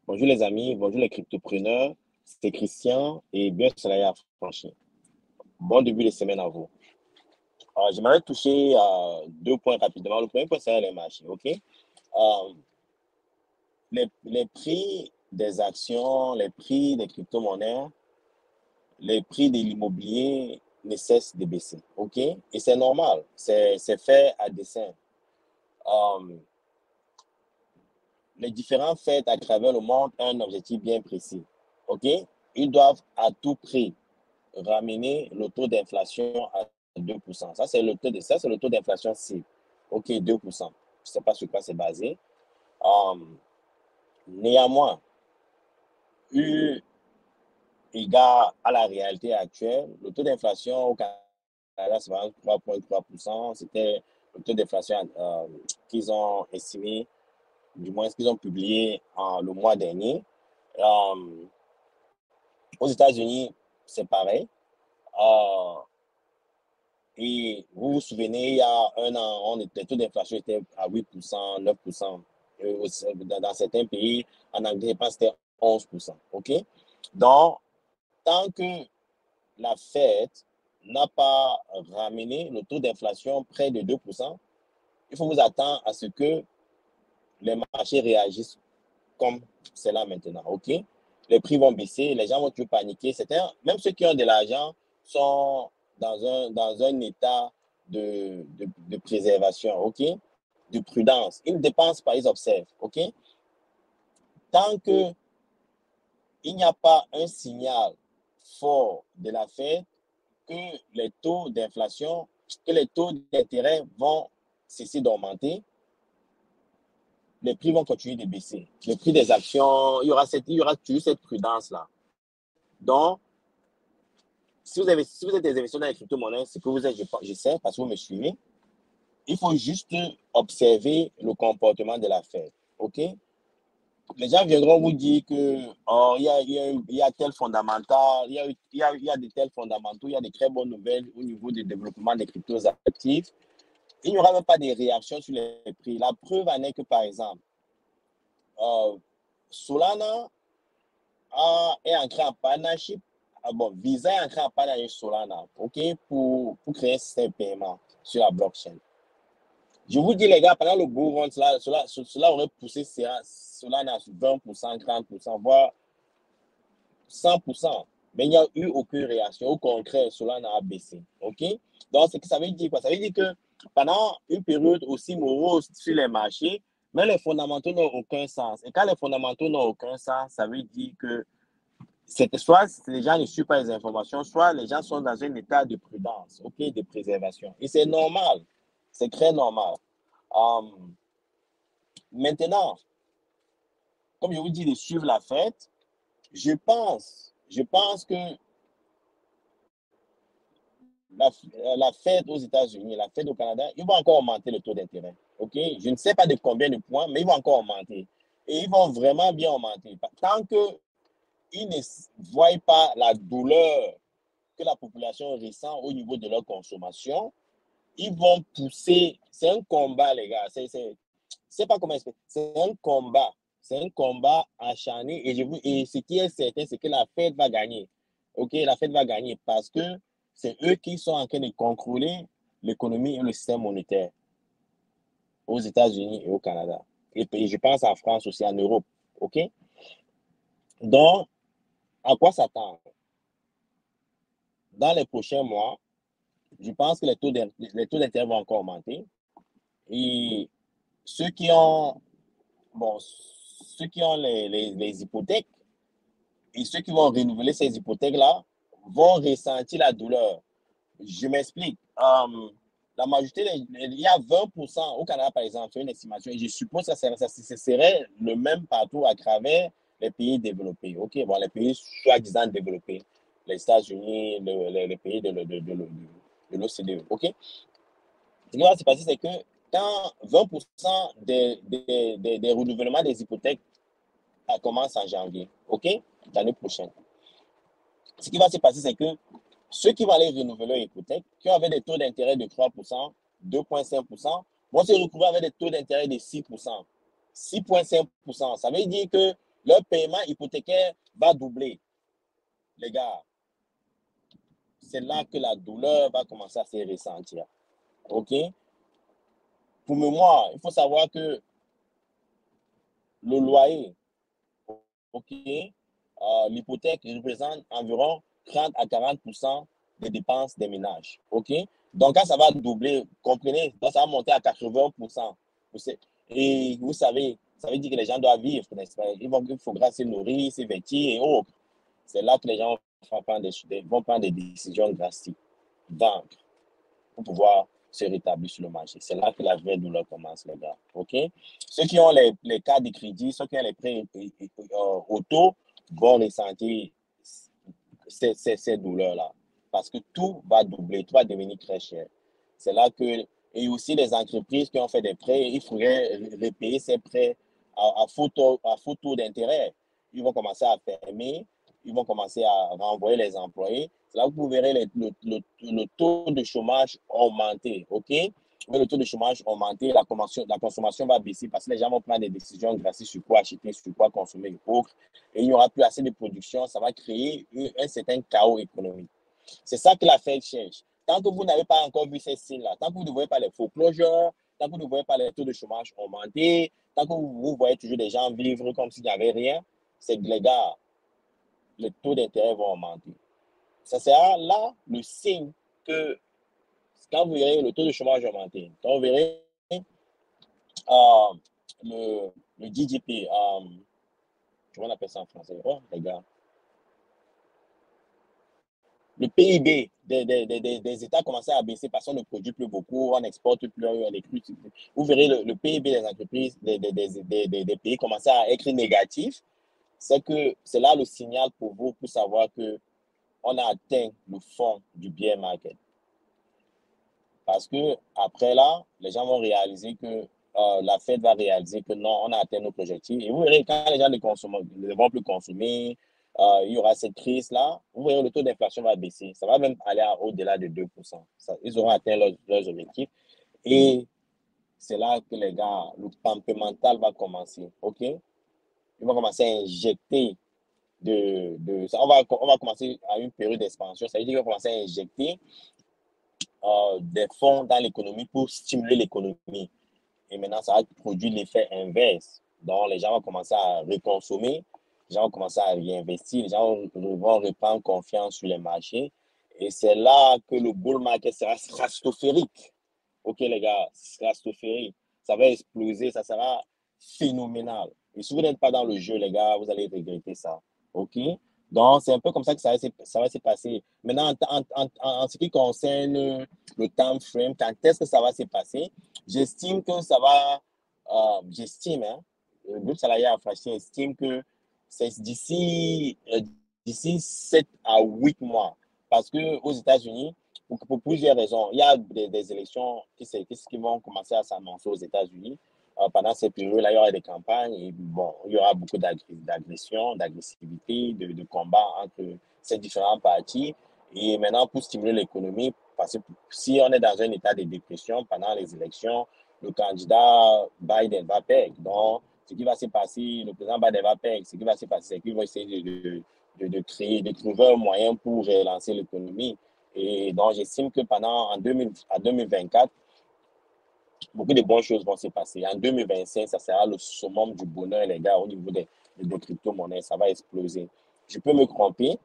Bonjour les amis, bonjour les cryptopreneurs, c'est Christian et bien soleil affranchi. Bon début de semaine à vous. J'aimerais toucher deux points rapidement. Le premier point, c'est les marchés, ok? Les prix des actions, les prix des crypto-monnaies, les prix de l'immobilier ne cessent de baisser, ok? Et c'est normal, c'est fait à dessein. Euh, les différents faits à travers le monde ont un objectif bien précis, ok? Ils doivent à tout prix ramener le taux d'inflation à 2%. Ça, c'est le taux d'inflation cible. OK, 2%. Je ne sais pas sur quoi c'est basé. Um, Néanmoins, eu égard à la réalité actuelle, le taux d'inflation au Canada, c'est 3,3%. C'était le taux d'inflation qu'ils ont estimé, du moins ce qu'ils ont publié le mois dernier. Um, Aux États-Unis, c'est pareil. Euh, Et vous vous souvenez, il y a un an, les taux d'inflation étaient à 8%, 9%. Dans certains pays, en Angleterre, je pense que c'était 11%. OK? Donc, tant que la Fed n'a pas ramené le taux d'inflation près de 2%, il faut vous attendre à ce que les marchés réagissent comme c'est là maintenant. OK? Les prix vont baisser, les gens vont plus paniquer. Même ceux qui ont de l'argent sont dans un état de préservation, OK? De prudence. Ils ne dépensent pas, ils observent, OK? Tant qu'il n'y a pas un signal fort de la Fed que les taux d'inflation, que les taux d'intérêt vont cesser d'augmenter, les prix vont continuer de baisser. Les prix des actions, il y aura toujours cette prudence-là. Donc, si vous êtes des investisseurs dans les crypto-monnaies, c'est que vous êtes, je sais, parce que vous me suivez, il faut juste observer le comportement de la Fed. OK? Les gens viendront vous dire que oh, il y a tel fondamental, il y a de tels fondamentaux, il y a de très bonnes nouvelles au niveau du développement des cryptos actifs. Il n'y aura même pas de réaction sur les prix. La preuve en est que, par exemple, euh, Solana est entré en partnership. Visa est entré en partnership Solana, OK, pour créer un système de paiement sur la blockchain. Je vous dis, les gars, pendant le bull run, cela aurait poussé Solana à 20%, 30%, voire 100%. Mais il n'y a eu aucune réaction. Au contraire, Solana a baissé. OK? Donc, ce que ça veut dire quoi? Ça veut dire que pendant une période aussi morose sur les marchés, mais les fondamentaux n'ont aucun sens. Et quand les fondamentaux n'ont aucun sens, ça veut dire que soit les gens ne suivent pas les informations, soit les gens sont dans un état de prudence, OK, de préservation. Et c'est normal. C'est très normal. Um, Maintenant, comme je vous dis de suivre la fête, je pense que la, la Fed aux États-Unis, la Fed au Canada, ils vont encore augmenter le taux d'intérêt. OK? Je ne sais pas de combien de points, mais ils vont encore augmenter. Et ils vont vraiment bien augmenter. Tant qu'ils ne voient pas la douleur que la population ressent au niveau de leur consommation, ils vont pousser. C'est un combat, les gars. C'est pas comment expliquer. C'est un combat. C'est un combat acharné. Et ce qui est certain, c'est que la Fed va gagner. OK? La Fed va gagner parce que c'est eux qui sont en train de contrôler l'économie et le système monétaire aux États-Unis et au Canada. Et je pense en France aussi, en Europe. OK? Donc, à quoi s'attendre? Dans les prochains mois, je pense que les taux d'intérêt vont encore augmenter. Et ceux qui ont, bon, ceux qui ont les hypothèques et ceux qui vont renouveler ces hypothèques-là vont ressentir la douleur. Je m'explique. La majorité, il y a 20% au Canada, par exemple, c'est une estimation, et je suppose que ça serait le même partout à travers les pays développés. OK, bon, les pays soi-disant développés, les États-Unis, les pays de l'OCDE. OK, ce qui va se passer, c'est que quand 20% des renouvellements des hypothèques commencent en janvier, OK, l'année prochaine, ce qui va se passer, c'est que ceux qui vont aller renouveler leur hypothèque, qui avaient des taux d'intérêt de 3%, 2,5%, vont se retrouver avec des taux d'intérêt de 6%. 6,5%. Ça veut dire que leur paiement hypothécaire va doubler, les gars. C'est là que la douleur va commencer à se ressentir. OK? Pour moi, il faut savoir que le loyer, OK, l'hypothèque représente environ 30 à 40% des dépenses des ménages. OK? Donc, quand ça va doubler, comprenez, donc ça va monter à 80%. Et vous savez, ça veut dire que les gens doivent vivre, n'est-ce pas? Il faudra se nourrir, se vêtir et autres. C'est là que les gens vont prendre des décisions drastiques, vendre, pour pouvoir se rétablir sur le marché. C'est là que la vraie douleur commence, les gars. OK? Ceux qui ont les cartes de crédit, ceux qui ont les prêts auto, vont ressentir ces douleurs-là. Parce que tout va doubler, tout va devenir très cher. C'est là que, et aussi les entreprises qui ont fait des prêts, il faudrait repayer ces prêts à faux taux d'intérêt. Ils vont commencer à fermer, ils vont commencer à renvoyer les employés. C'est là que vous verrez le taux de chômage augmenter. OK? Le taux de chômage augmenter, la consommation va baisser parce que les gens vont prendre des décisions grâce sur quoi acheter, sur quoi consommer et autres. Et il n'y aura plus assez de production. Ça va créer un certain chaos économique. C'est ça que la Fed cherche. Tant que vous n'avez pas encore vu ces signes-là, tant que vous ne voyez pas les foreclosures, tant que vous ne voyez pas les taux de chômage augmenter, tant que vous voyez toujours des gens vivre comme s'il n'y avait rien, c'est que les gars, les taux d'intérêt vont augmenter. Ça sera là le signe que quand vous verrez le taux de chômage augmenter, quand vous verrez le GDP, comment on appelle ça en français? Oh, les gars. Le PIB des États commençait à baisser parce qu'on ne produit plus beaucoup, on n'exporte plus, on est plus. Vous verrez le PIB des entreprises des pays commencer à être négatif. C'est là le signal pour vous pour savoir que on a atteint le fond du bear market. Parce que après là, les gens vont réaliser que la Fed va réaliser que non, on a atteint nos objectifs. Et vous verrez, quand les gens ne vont plus consommer, il y aura cette crise-là, vous verrez, le taux d'inflation va baisser. Ça va même aller au-delà de 2%. Ils auront atteint leurs objectifs. Et c'est là que les gars, le campement mental va commencer. OK? Ils vont commencer à injecter on va commencer à une période d'expansion. Ça veut dire qu'ils vont commencer à injecter des fonds dans l'économie pour stimuler l'économie. Et maintenant, ça va produire l'effet inverse. Donc, les gens vont commencer à reconsommer, les gens vont commencer à réinvestir, les gens vont reprendre confiance sur les marchés. Et c'est là que le bull market sera stratosphérique. OK, les gars, stratosphérique. Ça va exploser, ça sera phénoménal. Et si vous n'êtes pas dans le jeu, les gars, vous allez regretter ça. OK? Donc, c'est un peu comme ça que ça va se passer. Maintenant, en ce qui concerne le time frame, quand est-ce que ça va se passer? J'estime que ça va, le groupe salarié africain estime que c'est d'ici 7 à 8 mois. Parce qu'aux États-Unis, pour plusieurs raisons, il y a des élections qui vont commencer à s'annoncer aux États-Unis. Pendant ces périodes-là, il y aura des campagnes et bon, il y aura beaucoup d'agression, d'agressivité, de combats entre ces différents partis. Et maintenant, pour stimuler l'économie, parce que si on est dans un état de dépression pendant les élections, le candidat Biden va perdre. Donc, ce qui va se passer, le président Biden va perdre. Ce qui va se passer, c'est qu'il va essayer de trouver un moyen pour relancer l'économie. Et donc, j'estime que en 2024, beaucoup de bonnes choses vont se passer. En 2025, ça sera le summum du bonheur, les gars, au niveau des crypto-monnaies. Ça va exploser. Je peux me tromper,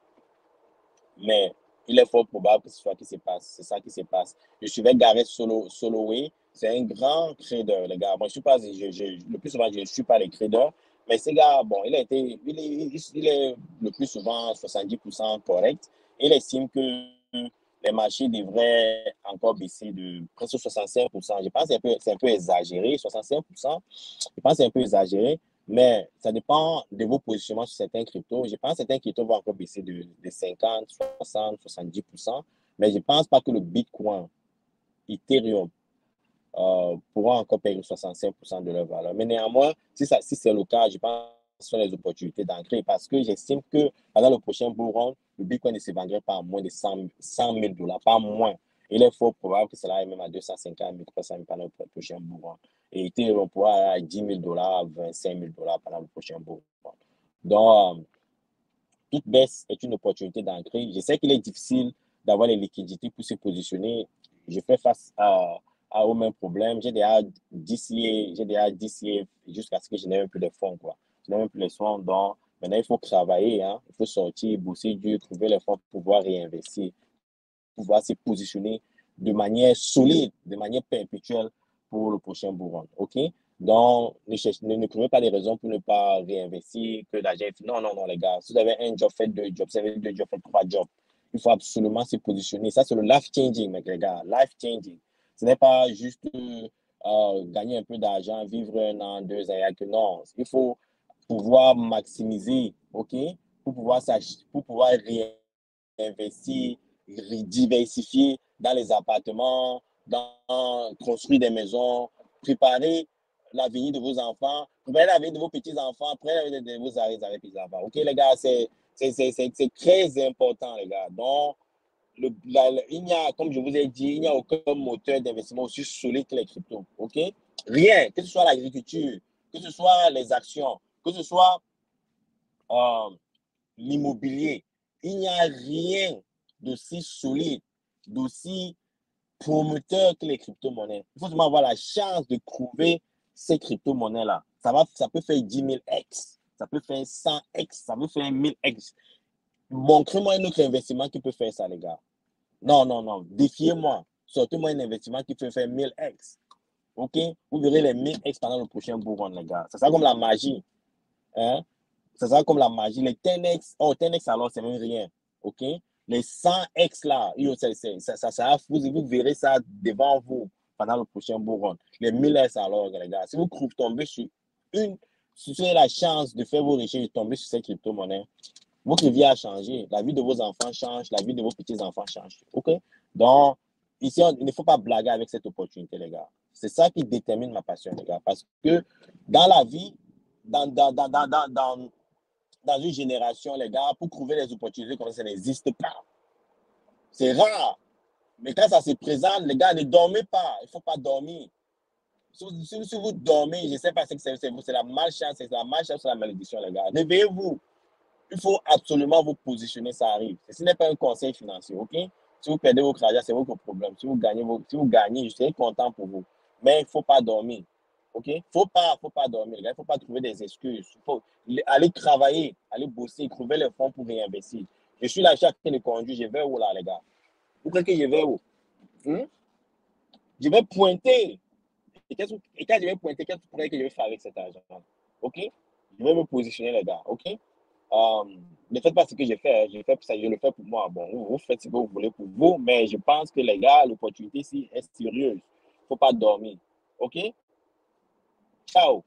mais il est fort probable que ce soit ce qui se passe. C'est ça qui se passe. Je suivais Gareth Soloway. C'est un grand trader, les gars. Moi, le plus souvent, je ne suis pas les traders. Mais ce gars, bon, il est le plus souvent 70% correct. Il estime que les marchés devraient encore baisser de presque 65%. Je pense que c'est un peu exagéré, 65%. Je pense que c'est un peu exagéré. Mais ça dépend de vos positionnements sur certains cryptos. Je pense que certains cryptos vont encore baisser de 50, 60, 70%. Mais je ne pense pas que le Bitcoin, Ethereum, pourront encore perdre 65% de leur valeur. Mais néanmoins, si c'est le cas, je pense que ce sont les opportunités d'entrer parce que j'estime que pendant le prochain bull run, le Bitcoin ne se vendrait pas à moins de 100 000 dollars, pas moins. Il est fort probable que cela aille même à 250 000, 300 000 pendant le prochain bull run. Et Ethereum pourra aller à 10 000 dollars, 25 000 dollars pendant le prochain bull run. Donc, toute baisse est une opportunité d'entrée. Je sais qu'il est difficile d'avoir les liquidités pour se positionner. Je fais face au même problème. J'ai déjà dissilié jusqu'à ce que je n'ai un peu de fonds, quoi. Je n'ai un peu de fonds. Donc, maintenant, il faut travailler, hein. Il faut sortir, bosser dur, trouver les fonds pour pouvoir réinvestir, pouvoir se positionner de manière solide, de manière perpétuelle pour le prochain bull run. OK? Donc, ne trouvez pas des raisons pour ne pas réinvestir, que l'argent est... Non, non, non, les gars. Si vous avez un job, faites deux jobs. Si vous avez deux jobs, faites trois jobs. Il faut absolument se positionner. Ça, c'est le life changing, les gars. Life changing. Ce n'est pas juste gagner un peu d'argent, vivre un an, 2 ans, que non. Il faut pouvoir maximiser, OK? Pour pouvoir réinvestir, diversifier dans les appartements, dans construire des maisons, préparer l'avenir de vos enfants, préparer l'avenir de vos petits-enfants, préparer l'avenir de vos petits-enfants. OK, les gars, c'est très important, les gars. Donc, il y a, comme je vous ai dit, il n'y a aucun moteur d'investissement aussi solide que les cryptos. OK? Rien, que ce soit l'agriculture, que ce soit les actions, que ce soit euh, l'immobilier, il n'y a rien d'aussi solide, d'aussi promoteur que les crypto-monnaies. Il faut seulement avoir la chance de trouver ces crypto-monnaies-là. Ça peut faire 10 000 X, ça peut faire 100 X, ça peut faire 1000 X. Montrez-moi un autre investissement qui peut faire ça, les gars. Non, non, non. Défiez-moi. Sortez-moi un investissement qui peut faire 1000 X. OK? Vous verrez les 1000 X pendant le prochain bull run, les gars. Ça sera comme la magie. Hein? Ça sera comme la magie. Les 10X, oh, 10X alors, c'est même rien. OK? Les 100X là, vous verrez ça devant vous pendant le prochain bull run. Les 1000X alors, les gars. Si vous tombez sur si vous avez la chance de faire vos recherches, de tomber sur ces crypto-monnaies, votre vie a changé. La vie de vos enfants change, la vie de vos petits-enfants change. OK? Donc, ici, il ne faut pas blaguer avec cette opportunité, les gars. C'est ça qui détermine ma passion, les gars. Parce que dans la vie, dans une génération, les gars, pour trouver les opportunités comme ça n'existe pas. C'est rare. Mais quand ça se présente, les gars, ne dormez pas. Il ne faut pas dormir. Si vous dormez, je ne sais pas ce que c'est la malchance, c'est la malchance ou la malédiction, les gars. Réveillez-vous. Il faut absolument vous positionner, ça arrive. Ce n'est pas un conseil financier, OK? Si vous perdez votre argent, c'est votre problème. Si vous gagnez, je serai content pour vous. Mais il ne faut pas dormir, OK? Il ne faut pas dormir, les gars. Il ne faut pas trouver des excuses. Il faut aller travailler, aller bosser, trouver les fonds pour réinvestir. Je suis là, chaque de conduire. Je vais où, là, les gars? Vous croyez que je vais où? Je vais pointer. Et quand je vais pointer, qu'est-ce que vous croyez que je vais faire avec cet argent? OK? Je vais me positionner, les gars. OK? Ne faites pas ce que j'ai fait. Je le fais pour moi. Bon, vous faites ce que vous voulez pour vous, mais je pense que les gars, l'opportunité ici est sérieuse. Il ne faut pas dormir. OK? Ciao.